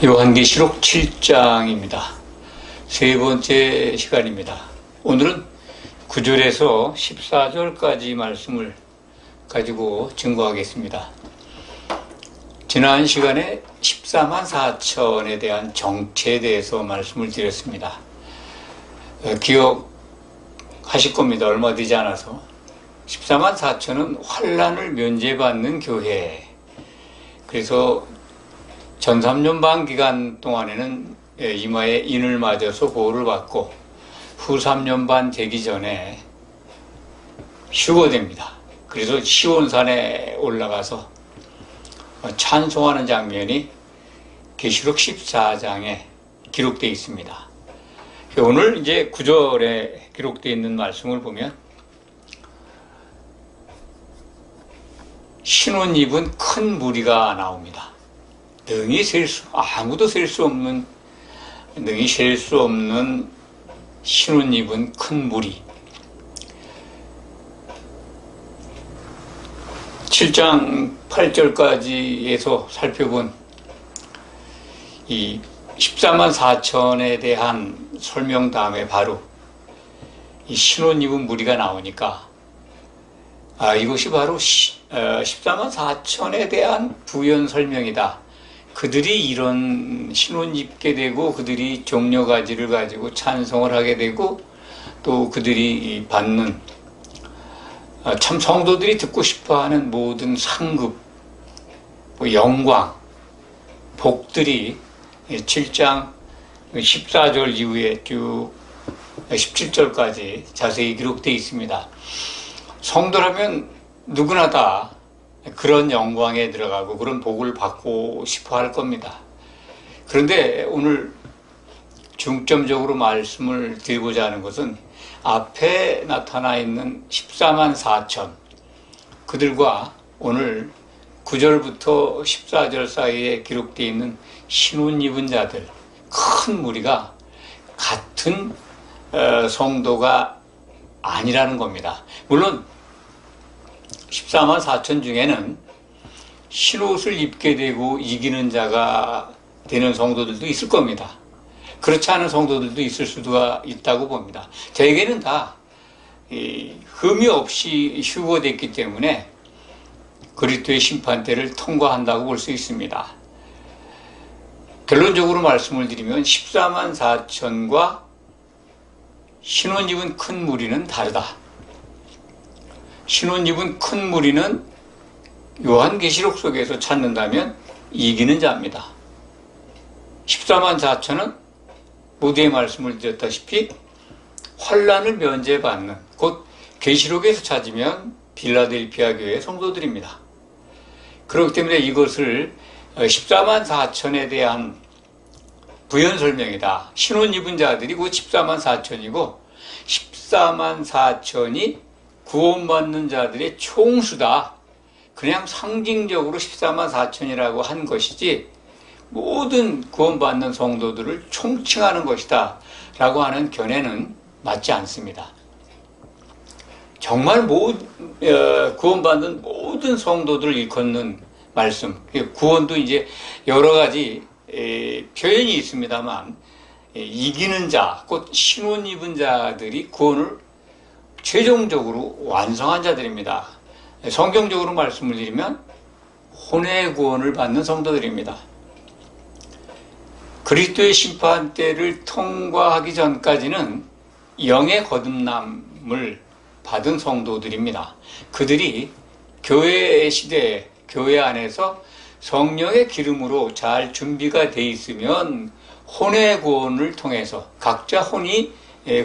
요한계시록 7장입니다. 세 번째 시간입니다. 오늘은 9절에서 14절까지 말씀을 가지고 증거하겠습니다. 지난 시간에 14만 4천에 대한 정체에 대해서 말씀을 드렸습니다. 기억하실 겁니다. 얼마 되지 않아서. 14만 4천은 환난을 면제받는 교회. 그래서 전 3년반 기간 동안에는 이마에 인을 맞아서 보호를 받고 후 3년반 되기 전에 휴거됩니다. 그래서 시온산에 올라가서 찬송하는 장면이 계시록 14장에 기록되어 있습니다. 오늘 이제 9절에 기록되어 있는 말씀을 보면 신옷 입은 큰 무리가 나옵니다. 아무도 셀 수 없는, 능히 셀 수 없는 신옷 입은 큰 무리. 7장 8절까지에서 살펴본 이 14만 4천에 대한 설명 다음에 바로 이 신옷 입은 무리가 나오니까 이것이 바로 14만 4천에 대한 부연 설명이다. 그들이 이런 신옷 입게 되고 그들이 종려가지를 가지고 찬송을 하게 되고 또 그들이 받는 참 성도들이 듣고 싶어하는 모든 상급, 영광, 복들이 7장 14절 이후에 쭉 17절까지 자세히 기록되어 있습니다. 성도라면 누구나 다 그런 영광에 들어가고 그런 복을 받고 싶어 할 겁니다. 그런데 오늘 중점적으로 말씀을 드리고자 하는 것은 앞에 나타나 있는 14만 4천 그들과 오늘 9절부터 14절 사이에 기록되어 있는 신옷 입은 자들 큰 무리가 같은 성도가 아니라는 겁니다. 물론 14만 4천 중에는 신옷을 입게 되고 이기는 자가 되는 성도들도 있을 겁니다. 그렇지 않은 성도들도 있을 수가 있다고 봅니다. 대개는 다 흠이 없이 휴거됐기 때문에 그리스도의 심판대를 통과한다고 볼 수 있습니다. 결론적으로 말씀을 드리면 14만 4천과 신옷 입은 큰 무리는 다르다. 신옷 입은 큰 무리는 요한계시록 속에서 찾는다면 이기는 자입니다. 14만 4천은 모두의 말씀을 드렸다시피 환난을 면제받는 곧 계시록에서 찾으면 빌라델피아 교회 성도들입니다. 그렇기 때문에 이것을 14만 4천에 대한 부연 설명이다. 신옷 입은 자들이 곧 14만 4천이고 14만 4천이 구원받는 자들의 총수다. 그냥 상징적으로 14만 4천이라고 한 것이지 모든 구원받는 성도들을 총칭하는 것이다 라고 하는 견해는 맞지 않습니다. 정말 구원받는 모든 성도들을 일컫는 말씀, 구원도 이제 여러 가지 표현이 있습니다만 이기는 자, 곧 신옷 입은 자들이 구원을 최종적으로 완성한 자들입니다. 성경적으로 말씀을 드리면 혼의 구원을 받는 성도들입니다. 그리스도의 심판대를 통과하기 전까지는 영의 거듭남을 받은 성도들입니다. 그들이 교회 시대에 교회 안에서 성령의 기름으로 잘 준비가 돼 있으면 혼의 구원을 통해서 각자 혼이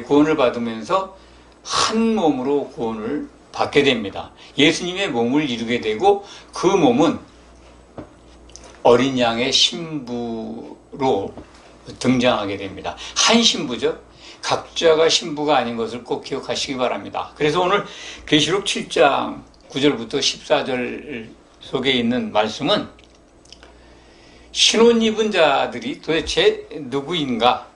구원을 받으면서 한 몸으로 구원을 받게 됩니다. 예수님의 몸을 이루게 되고 그 몸은 어린 양의 신부로 등장하게 됩니다. 한 신부죠. 각자가 신부가 아닌 것을 꼭 기억하시기 바랍니다. 그래서 오늘 계시록 7장 9절부터 14절 속에 있는 말씀은 신옷 입은 자들이 도대체 누구인가?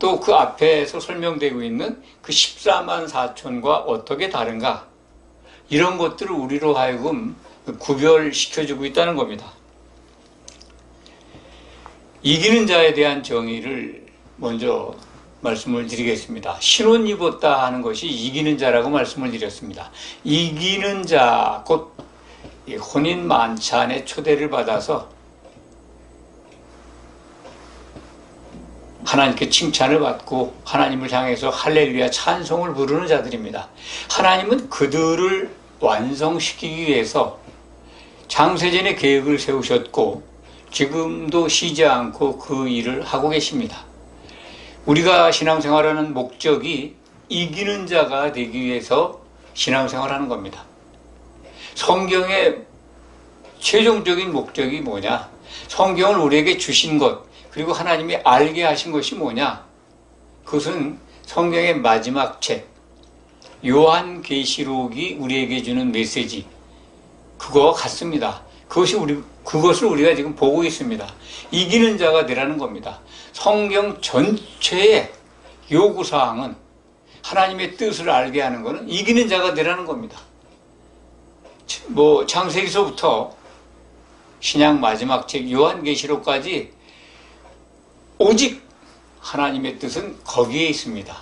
또 그 앞에서 설명되고 있는 그 14만 4천과 어떻게 다른가? 이런 것들을 우리로 하여금 구별시켜주고 있다는 겁니다. 이기는 자에 대한 정의를 먼저 말씀을 드리겠습니다. 신혼 입었다 하는 것이 이기는 자라고 말씀을 드렸습니다. 이기는 자, 곧 혼인 만찬에 초대를 받아서 하나님께 칭찬을 받고 하나님을 향해서 할렐루야 찬송을 부르는 자들입니다. 하나님은 그들을 완성시키기 위해서 장세전에 계획을 세우셨고 지금도 쉬지 않고 그 일을 하고 계십니다. 우리가 신앙생활하는 목적이 이기는 자가 되기 위해서 신앙생활하는 겁니다. 성경의 최종적인 목적이 뭐냐? 성경을 우리에게 주신 것, 그리고 하나님이 알게 하신 것이 뭐냐? 그것은 성경의 마지막 책, 요한계시록이 우리에게 주는 메시지, 그거와 같습니다. 그것을 우리가 지금 보고 있습니다. 이기는 자가 되라는 겁니다. 성경 전체의 요구사항은 하나님의 뜻을 알게 하는 것은 이기는 자가 되라는 겁니다. 창세기서부터 신약 마지막 책 요한계시록까지 오직 하나님의 뜻은 거기에 있습니다.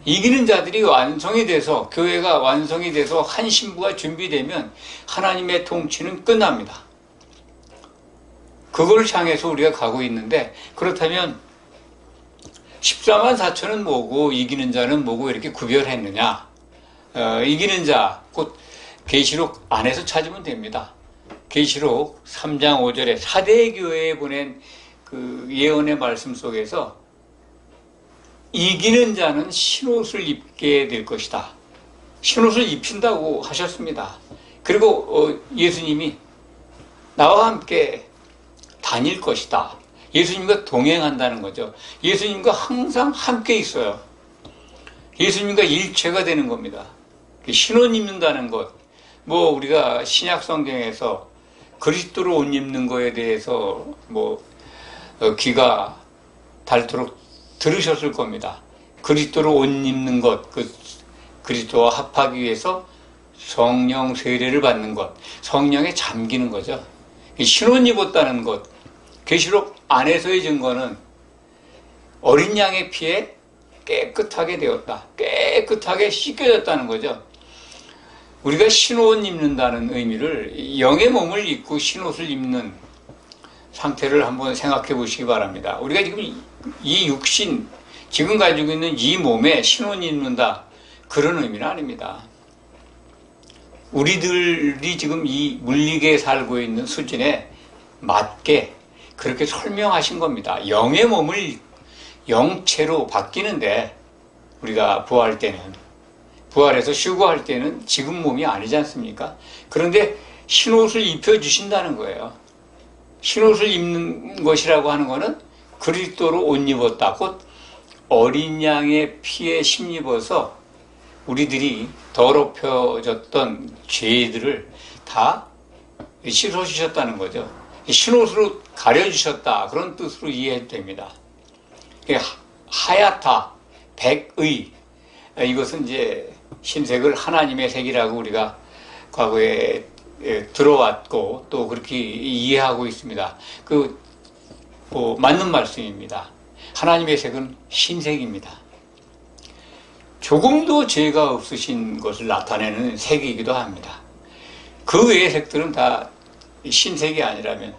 이기는 자들이 완성이 돼서, 교회가 완성이 돼서 한 신부가 준비되면 하나님의 통치는 끝납니다. 그걸 향해서 우리가 가고 있는데, 그렇다면 14만 4천은 뭐고 이기는 자는 뭐고 이렇게 구별했느냐? 이기는 자, 곧 계시록 안에서 찾으면 됩니다. 계시록 3장 5절에 사대 교회에 보낸 그 예언의 말씀 속에서 이기는 자는 신옷을 입게 될 것이다. 신옷을 입힌다고 하셨습니다. 그리고 예수님이 나와 함께 다닐 것이다. 예수님과 동행한다는 거죠. 예수님과 항상 함께 있어요. 예수님과 일체가 되는 겁니다. 신옷 입는다는 것, 우리가 신약 성경에서 그리스도로 옷 입는 거에 대해서 귀가 닳도록 들으셨을 겁니다. 그리스도로 옷 입는 것, 그리스도와 합하기 위해서 성령 세례를 받는 것, 성령에 잠기는 거죠. 신옷 입었다는 것, 계시록 안에서의 증거는 어린 양의 피에 깨끗하게 되었다. 깨끗하게 씻겨졌다는 거죠. 우리가 신옷 입는다는 의미를 영의 몸을 입고 신옷을 입는 상태를 한번 생각해 보시기 바랍니다. 우리가 지금 이 육신, 지금 가지고 있는 이 몸에 신옷 입는다, 그런 의미는 아닙니다. 우리들이 지금 이 물리계에 살고 있는 수준에 맞게 그렇게 설명하신 겁니다. 영의 몸을 영체로 바뀌는데, 우리가 부활할 때는, 부활해서 휴거할 때는 지금 몸이 아니지 않습니까? 그런데 신옷을 입혀주신다는 거예요. 신옷을 입는 것이라고 하는 것은 그리스도로 옷 입었다. 곧 어린 양의 피에 힘입어서 우리들이 더럽혀졌던 죄들을 다 씻어주셨다는 거죠. 신옷으로 가려주셨다, 그런 뜻으로 이해해도 됩니다. 하얗다, 백의, 이것은 이제 흰색을 하나님의 색이라고 우리가 과거에 들어왔고 또 그렇게 이해하고 있습니다. 맞는 말씀입니다. 하나님의 색은 흰색입니다. 조금도 죄가 없으신 것을 나타내는 색이기도 합니다. 그 외의 색들은 다 흰색이 아니라면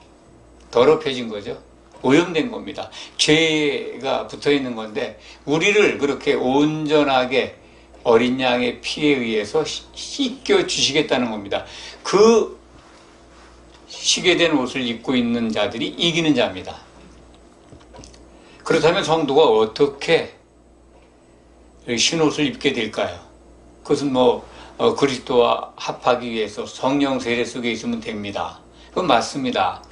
더럽혀진 거죠. 오염된 겁니다. 죄가 붙어 있는 건데, 우리를 그렇게 온전하게 어린 양의 피에 의해서 씻겨 주시겠다는 겁니다. 그 시게 된 옷을 입고 있는 자들이 이기는 자입니다. 그렇다면 성도가 어떻게 신옷을 입게 될까요? 그것은 그리스도와 합하기 위해서 성령 세례 속에 있으면 됩니다. 그건 맞습니다.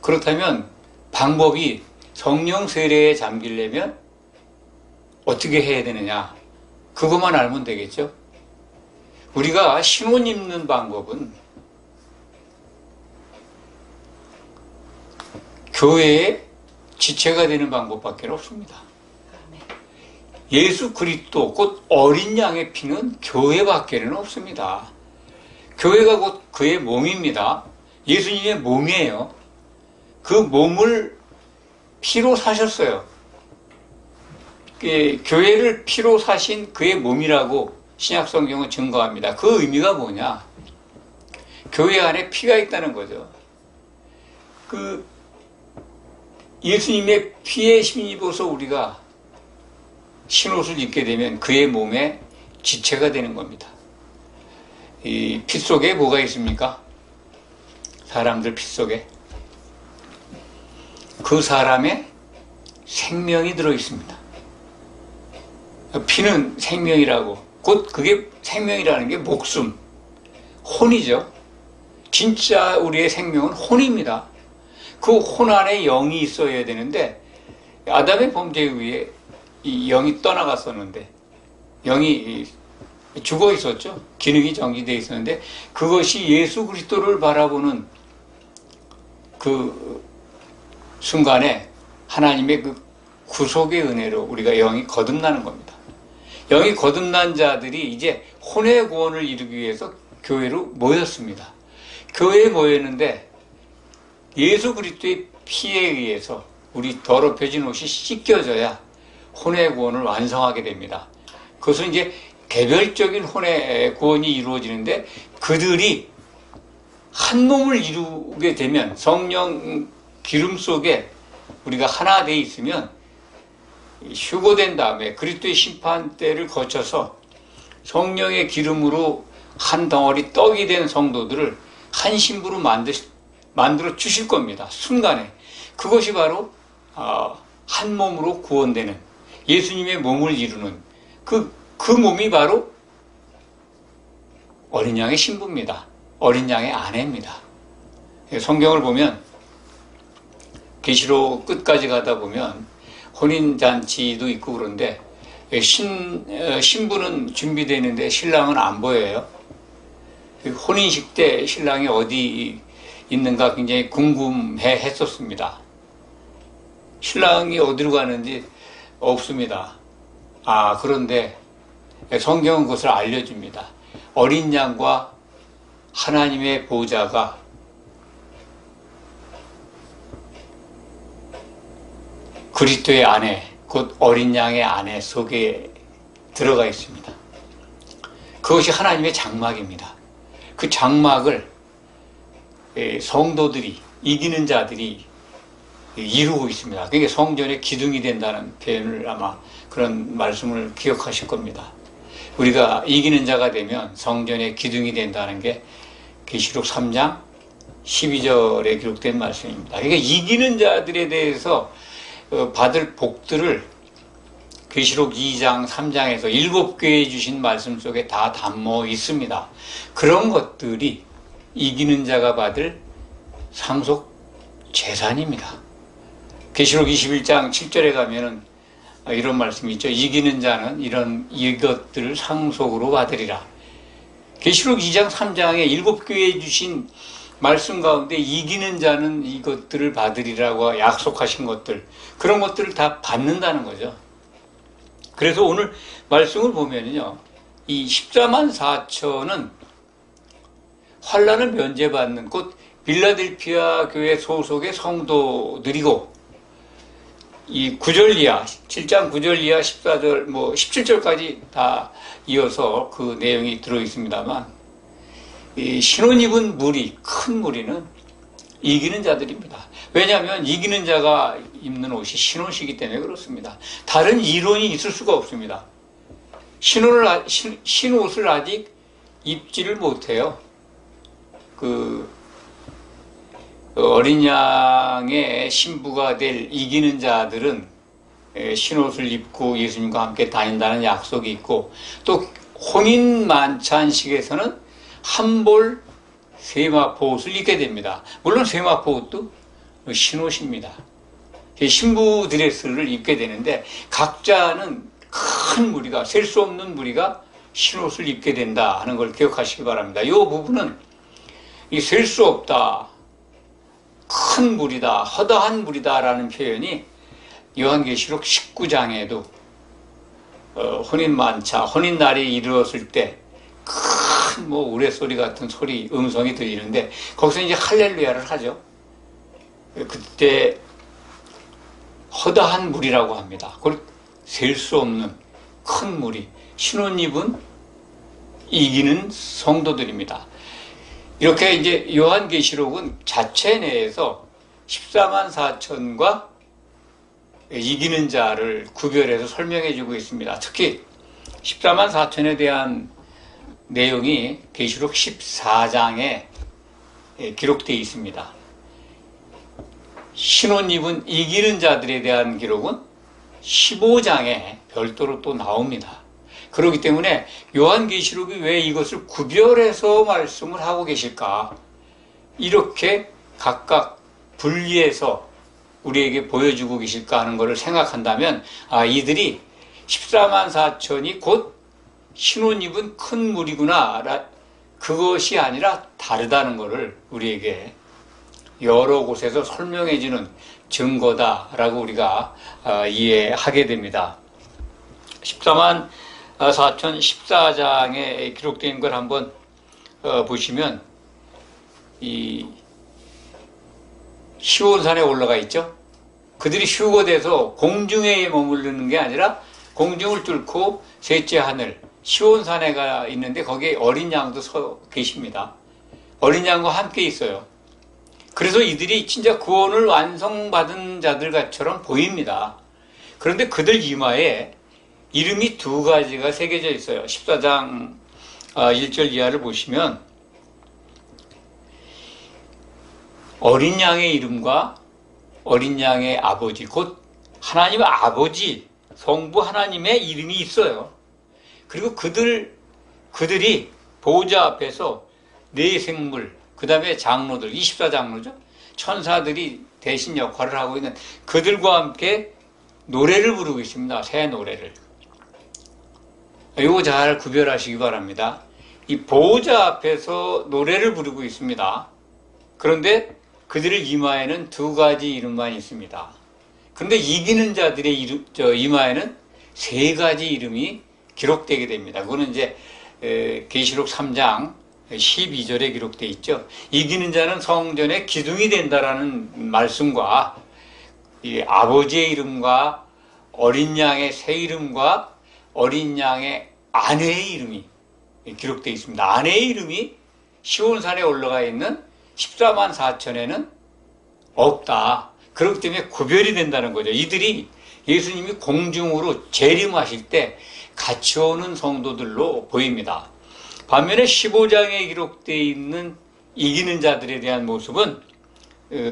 그렇다면 방법이, 성령 세례에 잠기려면 어떻게 해야 되느냐? 그것만 알면 되겠죠? 우리가 신옷 입는 방법은 교회의 지체가 되는 방법밖에 없습니다. 예수 그리스도, 곧 어린 양의 피는 교회밖에는 없습니다. 교회가 곧 그의 몸입니다. 예수님의 몸이에요. 그 몸을 피로 사셨어요. 교회를 피로 사신 그의 몸이라고 신약성경은 증거합니다. 그 의미가 뭐냐? 교회 안에 피가 있다는 거죠. 그 예수님의 피에 힘입어서 우리가 신옷을 입게 되면 그의 몸에 지체가 되는 겁니다. 이 피 속에 뭐가 있습니까? 사람들 피 속에 그 사람의 생명이 들어 있습니다. 피는 생명이라고, 곧 그게 생명이라는 게 목숨, 혼이죠. 진짜 우리의 생명은 혼입니다. 그 혼 안에 영이 있어야 되는데 아담의 범죄에 의해 이 영이 떠나갔었는데, 영이 죽어 있었죠. 기능이 정지되어 있었는데 그것이 예수 그리스도를 바라보는 그 순간에 하나님의 그 구속의 은혜로 우리가 영이 거듭나는 겁니다. 영이 거듭난 자들이 이제 혼의 구원을 이루기 위해서 교회로 모였습니다. 교회에 모였는데 예수 그리스도의 피에 의해서 우리 더럽혀진 옷이 씻겨져야 혼의 구원을 완성하게 됩니다. 그것은 이제 개별적인 혼의 구원이 이루어지는데, 그들이 한 몸을 이루게 되면, 성령 기름 속에 우리가 하나 되어 있으면 휴거된 다음에 그리스도의 심판대를 거쳐서 성령의 기름으로 한 덩어리 떡이 된 성도들을 한 신부로 만들어 주실 겁니다. 순간에. 그것이 바로 한 몸으로 구원되는, 예수님의 몸을 이루는 그 몸이 바로 어린 양의 신부입니다. 어린 양의 아내입니다. 성경을 보면 계시록 끝까지 가다 보면 혼인잔치도 있고 그런데 신부는 준비되어 있는데 신랑은 안 보여요. 혼인식 때 신랑이 어디 있는가 굉장히 궁금해 했었습니다. 신랑이 어디로 가는지 없습니다. 그런데 성경은 그것을 알려줍니다. 어린 양과 하나님의 보좌가 그리스도의 아내, 곧 어린 양의 아내 속에 들어가 있습니다. 그것이 하나님의 장막입니다. 그 장막을 성도들이, 이기는 자들이 이루고 있습니다. 그게 성전의 기둥이 된다는 표현을 아마 그런 말씀을 기억하실 겁니다. 우리가 이기는 자가 되면 성전의 기둥이 된다는 게 계시록 3장 12절에 기록된 말씀입니다. 그러니까 이기는 자들에 대해서 받을 복들을 계시록 2장 3장에서 7교회에 주신 말씀 속에 다 담모 있습니다. 그런 것들이 이기는 자가 받을 상속 재산입니다. 계시록 21장 7절에 가면은 이런 말씀이 있죠. 이기는 자는 이것들을 상속으로 받으리라. 계시록 2장 3장에 7교회에 주신 말씀 가운데 이기는 자는 이것들을 받으리라고 약속하신 것들, 그런 것들을 다 받는다는 거죠. 그래서 오늘 말씀을 보면요, 이 14만 4천은 환난을 면제받는, 곧 빌라델피아 교회 소속의 성도들이고, 이 9절 이하, 7장 9절 이하 14절, 17절까지 다 이어서 그 내용이 들어있습니다만, 이 신혼 입은 무리, 큰 무리는 이기는 자들입니다. 왜냐하면 이기는 자가 입는 옷이 신옷이기 때문에 그렇습니다. 다른 이론이 있을 수가 없습니다. 신옷을 아직 입지를 못해요. 어린 양의 신부가 될 이기는 자들은 신옷을 입고 예수님과 함께 다닌다는 약속이 있고, 또 혼인 만찬식에서는 한볼 세마포 옷을 입게 됩니다. 물론 세마포 옷도 신옷입니다. 신부 드레스를 입게 되는데, 각자는 큰 무리가, 셀 수 없는 무리가 신옷을 입게 된다 하는 걸 기억하시기 바랍니다. 이 부분은 셀 수 없다, 큰 무리다, 허다한 무리다라는 표현이 요한계시록 19장에도 혼인만차, 혼인날이 이루어졌을 때 큰 우레소리 같은 음성이 들리는데, 거기서 이제 할렐루야를 하죠. 그때 허다한 무리라고 합니다. 그걸 셀 수 없는 큰 무리, 신혼입은 이기는 성도들입니다. 이렇게 이제 요한계시록은 자체 내에서 14만 4천과 이기는 자를 구별해서 설명해 주고 있습니다. 특히 14만 4천에 대한 내용이 계시록 14장에 기록되어 있습니다. 신혼 입은 이기는 자들에 대한 기록은 15장에 별도로 또 나옵니다. 그렇기 때문에 요한계시록이 왜 이것을 구별해서 말씀을 하고 계실까? 이렇게 각각 분리해서 우리에게 보여주고 계실까 하는 것을 생각한다면, 이들이 14만 4천이 곧 신혼 입은 큰 무리구나, 그것이 아니라 다르다는 것을 우리에게 여러 곳에서 설명해주는 증거다라고 우리가 이해하게 됩니다. 14만 4천 14장에 기록된 걸 한번 보시면, 이 시온산에 올라가 있죠. 그들이 휴거돼서 공중에 머무르는 게 아니라 공중을 뚫고 셋째 하늘 시온산에가 있는데 거기에 어린 양도 서 계십니다. 어린 양과 함께 있어요. 그래서 이들이 진짜 구원을 완성받은 자들처럼 보입니다. 그런데 그들 이마에 이름이 두 가지가 새겨져 있어요. 14장 1절 이하를 보시면 어린 양의 이름과 어린 양의 아버지, 곧 하나님의 아버지, 성부 하나님의 이름이 있어요. 그리고 그들이 보호자 앞에서 네 생물, 그 다음에 장로들, 24장로죠. 천사들이 대신 역할을 하고 있는 그들과 함께 노래를 부르고 있습니다. 새 노래를. 이거 잘 구별하시기 바랍니다. 이 보호자 앞에서 노래를 부르고 있습니다. 그런데 그들의 이마에는 두 가지 이름만 있습니다. 그런데 이기는 자들의 이마에는 세 가지 이름이 기록되게 됩니다. 그거는 이제 계시록 3장 12절에 기록되어 있죠. 이기는 자는 성전의 기둥이 된다라는 말씀과 이 아버지의 이름과 어린 양의 새 이름과 어린 양의 아내의 이름이 기록되어 있습니다. 아내의 이름이 시온산에 올라가 있는 14만 4천에는 없다. 그렇기 때문에 구별이 된다는 거죠. 이들이 예수님이 공중으로 재림하실 때 같이 오는 성도들로 보입니다. 반면에 15장에 기록되어 있는 이기는 자들에 대한 모습은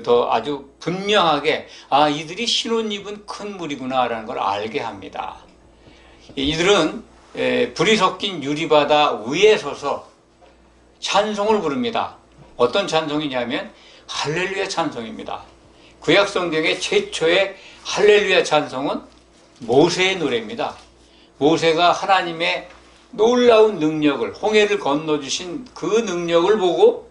더 아주 분명하게 이들이 신혼 입은 큰 무리구나 라는 걸 알게 합니다. 이들은 불이 섞인 유리바다 위에 서서 찬송을 부릅니다. 어떤 찬송이냐면 할렐루야 찬송입니다. 구약성경의 최초의 할렐루야 찬송은 모세의 노래입니다. 모세가 하나님의 놀라운 능력을, 홍해를 건너주신 그 능력을 보고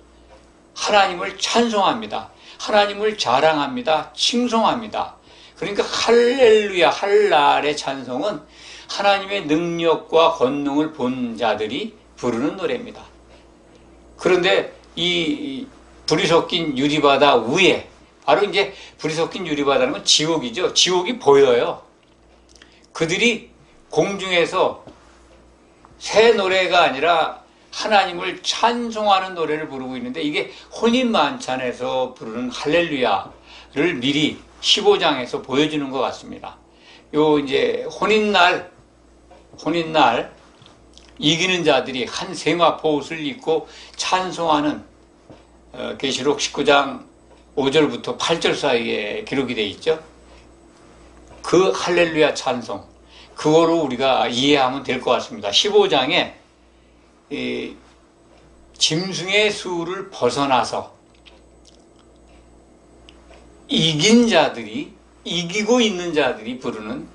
하나님을 찬송합니다. 하나님을 자랑합니다. 칭송합니다. 그러니까 할렐루야, 할랄의 찬송은 하나님의 능력과 권능을 본 자들이 부르는 노래입니다. 그런데 이 불이 섞인 유리바다 위에, 바로 이제 불이 섞인 유리바다는 건 지옥이죠. 지옥이 보여요. 그들이 공중에서 새 노래가 아니라 하나님을 찬송하는 노래를 부르고 있는데, 이게 혼인만찬에서 부르는 할렐루야를 미리 15장에서 보여주는 것 같습니다. 요 이제 혼인날 이기는 자들이 한 세마포 옷을 입고 찬송하는 계시록 19장 5절부터 8절 사이에 기록이 되어 있죠. 그 할렐루야 찬송, 그거로 우리가 이해하면 될 것 같습니다. 15장에 짐승의 수를 벗어나서 이기고 있는 자들이 부르는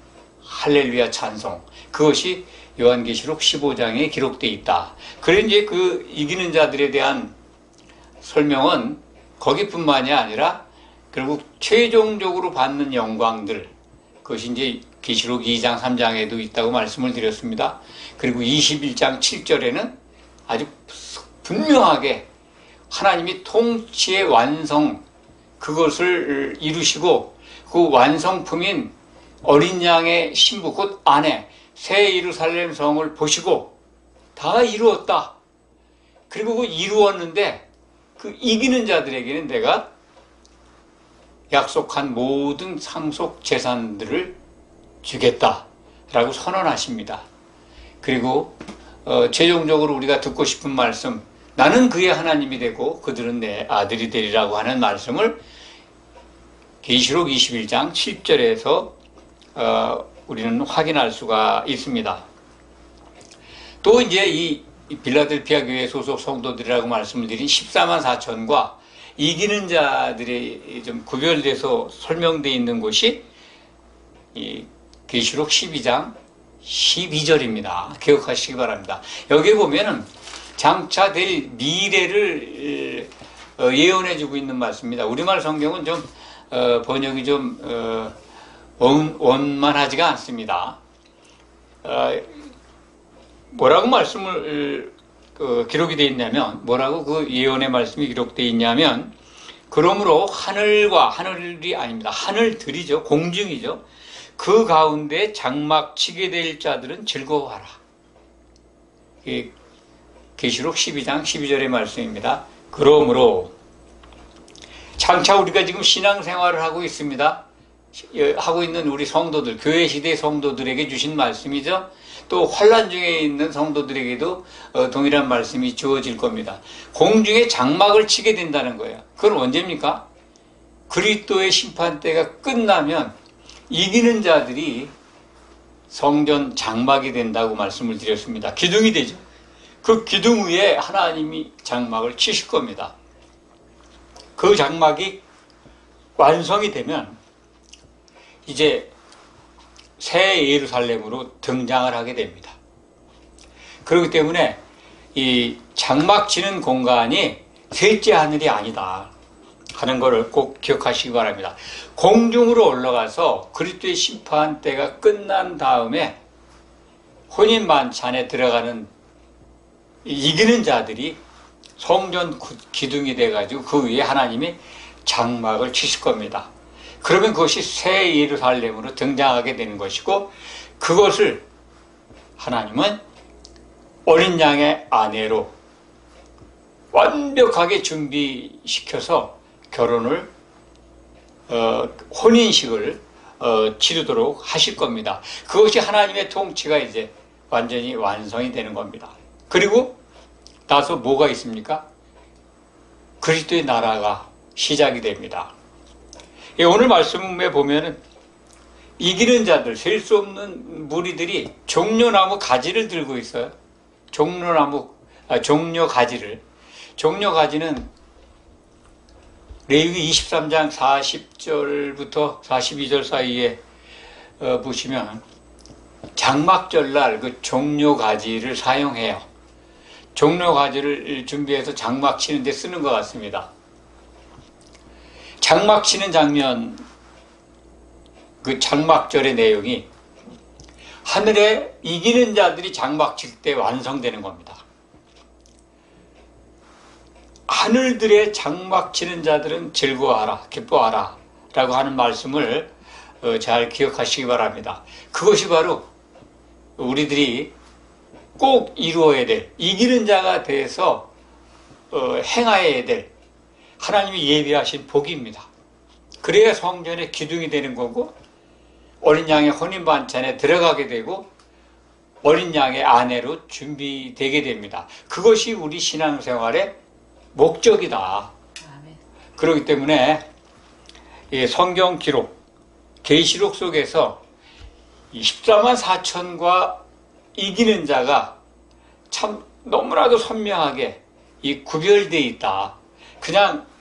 할렐루야 찬송, 그것이 요한계시록 15장에 기록되어 있다. 그래 이제 그 이기는 자들에 대한 설명은 거기뿐만이 아니라 결국 최종적으로 받는 영광들, 그것이 이제 계시록 2장 3장에도 있다고 말씀을 드렸습니다. 그리고 21장 7절에는 아주 분명하게 하나님이 통치의 완성, 그것을 이루시고 그 완성품인 어린 양의 신부 곧 아내 새 예루살렘 성을 보시고 다 이루었다. 그리고 그 이루었는데 그 이기는 자들에게는 내가 약속한 모든 상속 재산들을 주겠다라고 선언하십니다. 그리고 최종적으로 우리가 듣고 싶은 말씀, 나는 그의 하나님이 되고 그들은 내 아들이 되리라고 하는 말씀을 계시록 21장 7절에서 우리는 확인할 수가 있습니다. 또 이제 이 빌라델피아 교회 소속 성도들이라고 말씀을 드린 14만 4천과 이기는 자들이 좀 구별돼서 설명되어 있는 곳이 이 계시록 12장 12절입니다. 기억하시기 바랍니다. 여기 보면은 장차 될 미래를 예언해주고 있는 말씀입니다. 우리말 성경은 좀 번역이 좀 원만하지가 않습니다. 뭐라고 말씀을 기록이 되어 있냐면, 뭐라고 그 예언의 말씀이 기록되어 있냐면, 그러므로 하늘이 아닙니다. 하늘들이죠. 공중이죠. 그 가운데 장막 치게 될 자들은 즐거워하라. 계시록 12장 12절의 말씀입니다. 그러므로 장차 우리가 지금 신앙생활을 하고 있습니다. 하고 있는 우리 성도들, 교회 시대 성도들에게 주신 말씀이죠. 또 환난 중에 있는 성도들에게도 동일한 말씀이 주어질 겁니다. 공중에 장막을 치게 된다는 거예요. 그건 언제입니까? 그리스도의 심판 때가 끝나면 이기는 자들이 성전 장막이 된다고 말씀을 드렸습니다. 기둥이 되죠. 그 기둥 위에 하나님이 장막을 치실 겁니다. 그 장막이 완성이 되면 이제 새 예루살렘으로 등장을 하게 됩니다. 그렇기 때문에 이 장막 치는 공간이 셋째 하늘이 아니다 하는 것을 꼭 기억하시기 바랍니다. 공중으로 올라가서 그리스도의 심판 때가 끝난 다음에 혼인 만찬에 들어가는 이기는 자들이 성전 기둥이 돼가지고 그 위에 하나님이 장막을 치실 겁니다. 그러면 그것이 새 예루살렘으로 등장하게 되는 것이고, 그것을 하나님은 어린 양의 아내로 완벽하게 준비시켜서 결혼을 혼인식을 치르도록 하실 겁니다. 그것이 하나님의 통치가 이제 완전히 완성이 되는 겁니다. 그리고 나서 뭐가 있습니까? 그리스도의 나라가 시작이 됩니다. 오늘 말씀에 보면은 이기는 자들, 셀 수 없는 무리들이 종려나무 가지를 들고 있어요. 종려 가지를. 종려 가지는 레위기 23장 40절부터 42절 사이에 보시면 장막절날 그 종려 가지를 사용해요. 종려 가지를 준비해서 장막 치는 데 쓰는 것 같습니다. 장막 치는 장면, 그 장막절의 내용이 하늘에 이기는 자들이 장막 칠 때 완성되는 겁니다. 하늘들의 장막 치는 자들은 즐거워하라, 기뻐하라 라고 하는 말씀을 잘 기억하시기 바랍니다. 그것이 바로 우리들이 꼭 이루어야 될, 이기는 자가 돼서 행하여야 될 하나님이 예비하신 복입니다. 그래야 성전의 기둥이 되는 거고, 어린 양의 혼인 반찬에 들어가게 되고, 어린 양의 아내로 준비되게 됩니다. 그것이 우리 신앙생활의 목적이다. 그렇기 때문에 성경 기록, 계시록 속에서 14만 4천과 이기는 자가 참 너무나도 선명하게 구별되어 있다. 그냥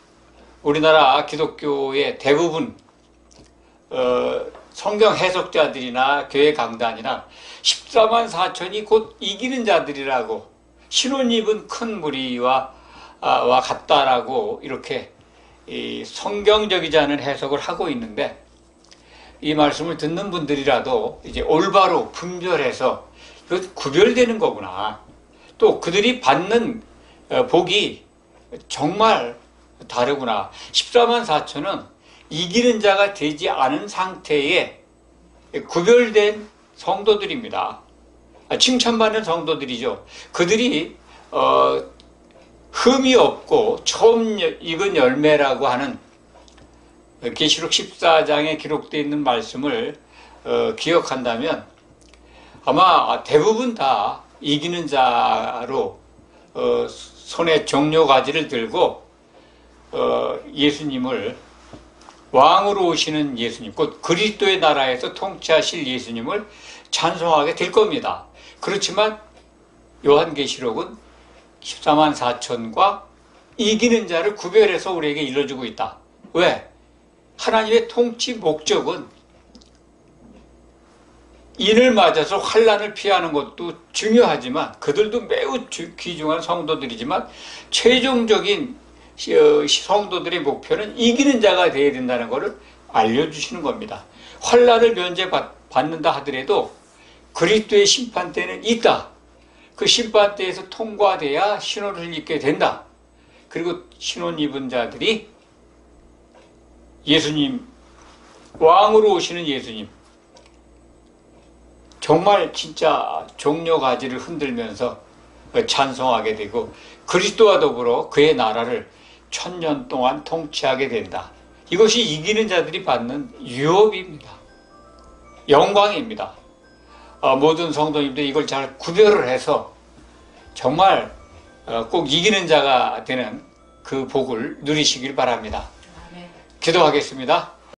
우리나라 기독교의 대부분 성경 해석자들이나 교회 강단이나 14만 4천이 곧 이기는 자들이라고, 신혼 입은 큰 무리와 같다라고 이렇게 성경적이지 않은 해석을 하고 있는데, 이 말씀을 듣는 분들이라도 이제 올바로 분별해서 이거 구별되는 거구나, 또 그들이 받는 복이 정말 다르구나. 14만 4천은 이기는 자가 되지 않은 상태에 구별된 성도들입니다. 칭찬받는 성도들이죠. 그들이 흠이 없고 처음 익은 열매라고 하는 계시록 14장에 기록되어 있는 말씀을 기억한다면 아마 대부분 다 이기는 자로 손에 종려 가지를 들고 예수님을 왕으로 오시는 예수님, 곧 그리스도의 나라에서 통치하실 예수님을 찬송하게 될 겁니다. 그렇지만 요한계시록은 14만 4천과 이기는 자를 구별해서 우리에게 일러주고 있다. 왜? 하나님의 통치 목적은 인을 맞아서 환난을 피하는 것도 중요하지만 그들도 매우 귀중한 성도들이지만 최종적인 성도들의 목표는 이기는 자가 되어야 된다는 것을 알려주시는 겁니다. 환난을 면제받는다 하더라도 그리스도의 심판대는 있다. 그 심판대에서 통과돼야 신혼을 입게 된다. 그리고 신혼 입은 자들이 예수님, 왕으로 오시는 예수님, 정말 진짜 종려가지를 흔들면서 찬송하게 되고 그리스도와 더불어 그의 나라를 1000년 동안 통치하게 된다. 이것이 이기는 자들이 받는 유업입니다. 영광입니다. 모든 성도님들 이걸 잘 구별을 해서 정말 꼭 이기는 자가 되는 그 복을 누리시길 바랍니다. 기도하겠습니다.